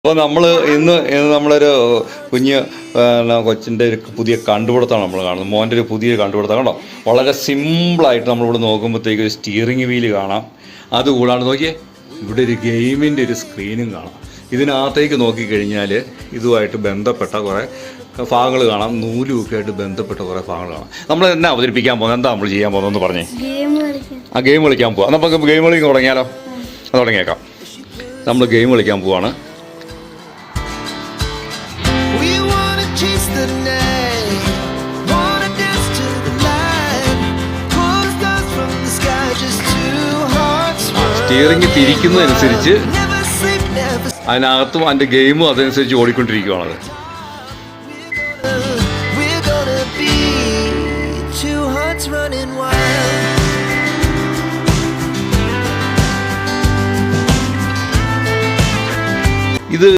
അപ്പോൾ ഇന്ന് നമ്മളൊരു കുഞ്ഞ് കൊച്ചിൻ്റെ ഒരു പുതിയ കണ്ടുപിടുത്തമാണ് നമ്മൾ കാണുന്നത്. മോൻ്റെ ഒരു പുതിയ കണ്ടുപിടുത്തം കണ്ടോ. വളരെ സിമ്പിളായിട്ട് നമ്മളിവിടെ നോക്കുമ്പോഴത്തേക്ക് ഒരു സ്റ്റിയറിംഗ് വീല് കാണാം. അതുകൂടാണ്ട് നോക്കിയേ, ഇവിടെ ഒരു ഗെയിമിൻ്റെ ഒരു സ്ക്രീനും കാണാം. ഇതിനകത്തേക്ക് നോക്കിക്കഴിഞ്ഞാൽ ഇതുമായിട്ട് ബന്ധപ്പെട്ട കുറേ ഭാഗങ്ങൾ കാണാം. നൂലുമൊക്കെ ആയിട്ട് ബന്ധപ്പെട്ട കുറേ ഭാഗങ്ങൾ കാണാം. നമ്മൾ എന്നാ അവതരിപ്പിക്കാൻ പോകുന്നത്, എന്താ നമ്മൾ ചെയ്യാൻ പോകുന്നതെന്ന് പറഞ്ഞേ. ഗെയിം കളിക്കാൻ പോവാം. നമുക്ക് ഗെയിം കളി തുടങ്ങിയാലോ? തുടങ്ങിയേക്കാം. നമ്മൾ ഗെയിം കളിക്കാൻ പോവാണ്. സ്റ്റിയറിംഗ് തിരിക്കുന്നതനുസരിച്ച് അതിനകത്തും അതിൻ്റെ ഗെയിമും അതനുസരിച്ച് ഓടിക്കൊണ്ടിരിക്കുകയാണത്.